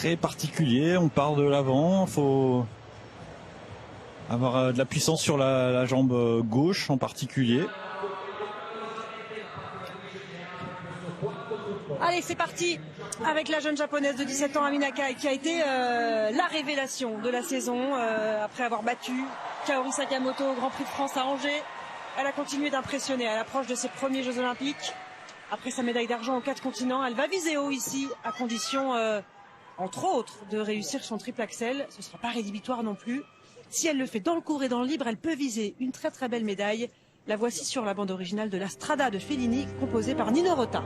très particulier. On part de l'avant, faut avoir de la puissance sur la jambe gauche en particulier. Allez, c'est parti avec la jeune japonaise de 17 ans, Amina Kai, qui a été la révélation de la saison après avoir battu Kaori Sakamoto au Grand Prix de France à Angers. Elle a continué d'impressionner à l'approche de ses premiers Jeux Olympiques. Après sa médaille d'argent aux 4 continents, elle va viser haut ici, à condition, entre autres, de réussir son triple axel. Ce ne sera pas rédhibitoire non plus. Si elle le fait dans le court et dans le libre, elle peut viser une très très belle médaille. La voici sur la bande originale de la Strada de Fellini, composée par Nino Rota.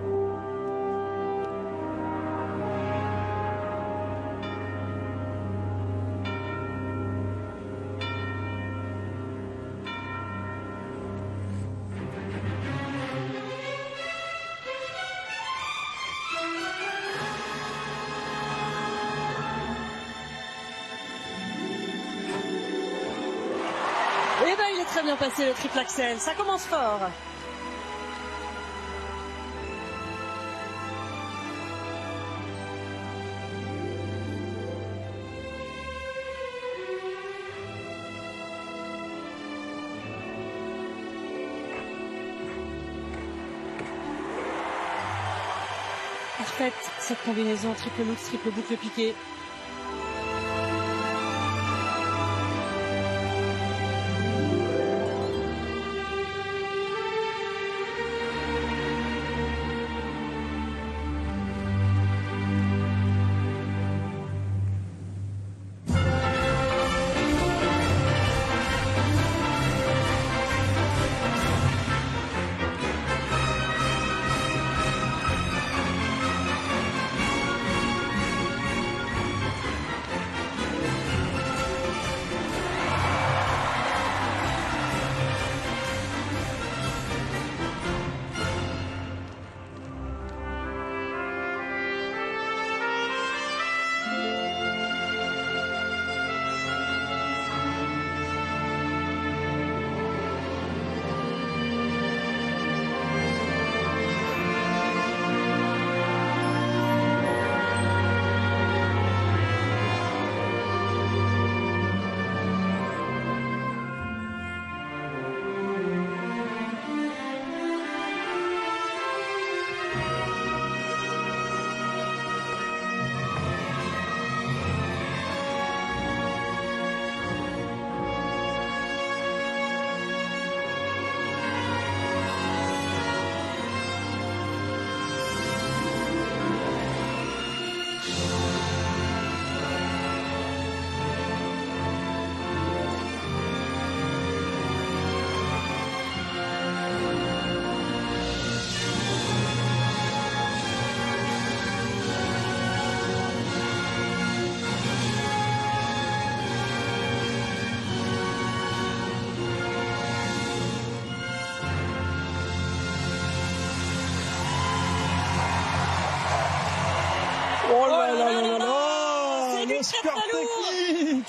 Eh ben, il est très bien passé le triple axel, ça commence fort. Parfaite cette combinaison triple loop, triple boucle piqué. Oh là là là là, c'est le du score très technique.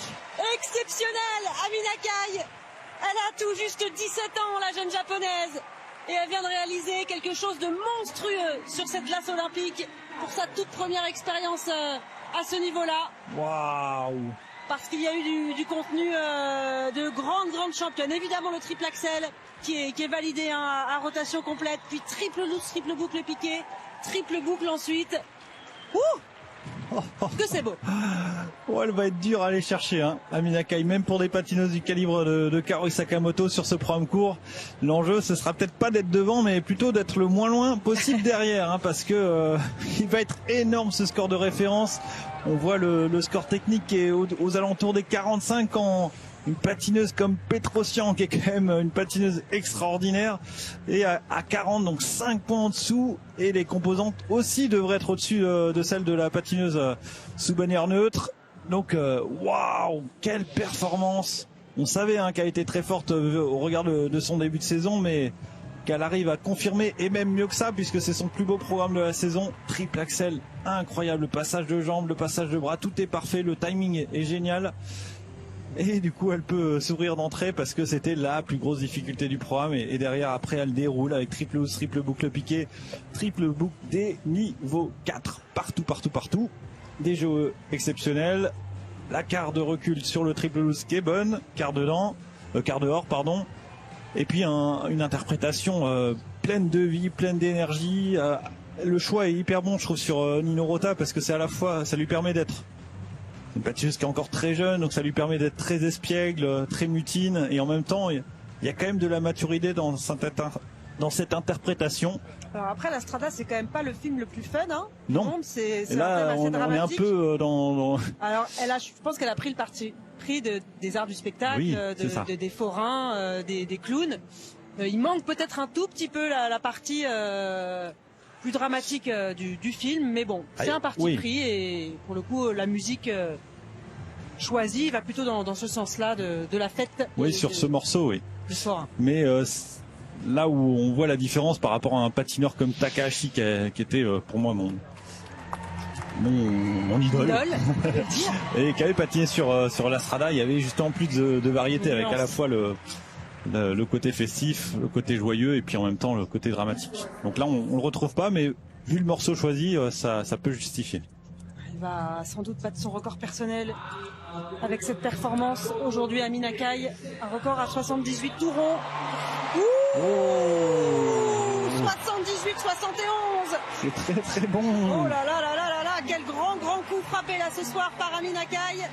Exceptionnel, Amina Kai. Elle a tout juste 17 ans, la jeune japonaise. Et elle vient de réaliser quelque chose de monstrueux sur cette glace olympique pour sa toute première expérience à ce niveau-là. Waouh. Parce qu'il y a eu du contenu de grandes championnes. Évidemment le triple axel qui est validé à rotation complète. Puis triple loop, triple boucle piqué, triple boucle ensuite. Ouh, que c'est beau. Oh, elle va être dure à aller chercher, hein, Amina Kai, même pour des patineuses du calibre de Kaori Sakamoto sur ce programme court. L'enjeu, ce sera peut-être pas d'être devant, mais plutôt d'être le moins loin possible derrière, hein, parce que il va être énorme ce score de référence. On voit le score technique qui est aux alentours des 45 quand une patineuse comme Petrosian, qui est quand même une patineuse extraordinaire, et à 40, donc 5 points en dessous, et les composantes aussi devraient être au-dessus de celles de la patineuse sous bannière neutre. Donc waouh, quelle performance. On savait qu'elle a été très forte au regard de son début de saison, mais qu'elle arrive à confirmer, et même mieux que ça, puisque c'est son plus beau programme de la saison. Triple axel, incroyable, le passage de jambes, le passage de bras, tout est parfait, le timing est génial. Et du coup, elle peut sourire d'entrée parce que c'était la plus grosse difficulté du programme. Et derrière, après, elle déroule avec triple hausse, triple boucle piqué, triple boucle des niveaux 4. Partout. des jeux exceptionnels. La quart de recul sur le triple loose qui est bonne, quart dehors, pardon. Et puis une interprétation pleine de vie, pleine d'énergie. Le choix est hyper bon, je trouve, sur Nino Rota, parce que c'est à la fois, ça lui permet d'être une patineuse qui est encore très jeune, donc ça lui permet d'être très espiègle, très mutine, et en même temps, il y a quand même de la maturité dans cette interprétation. Alors après, La Strada, c'est quand même pas le film le plus fun, hein. Non. C'est là, un thème assez dramatique. on est un peu dans... Alors, je pense qu'elle a pris le parti pris des arts du spectacle, oui, des forains, des clowns. Il manque peut-être un tout petit peu la partie plus dramatique du film, mais bon, c'est un parti pris, et pour le coup, la musique choisie va plutôt dans ce sens-là de la fête. Oui, sur ce morceau, oui. Du forain. Mais là où on voit la différence par rapport à un patineur comme Takahashi qui était pour moi mon idole, et qui avait patiné sur la Strada, il y avait justement plus de variété, avec à la fois le côté festif, le côté joyeux, et puis en même temps le côté dramatique. Donc là on le retrouve pas, mais vu le morceau choisi, ça peut justifier. Elle va sans doute battre son record personnel avec cette performance aujourd'hui à Minakai, un record à 78 tourons. 78-71. C'est très très bon. Oh là là là là là là, quel grand coup frappé là ce soir par Ami Nakai.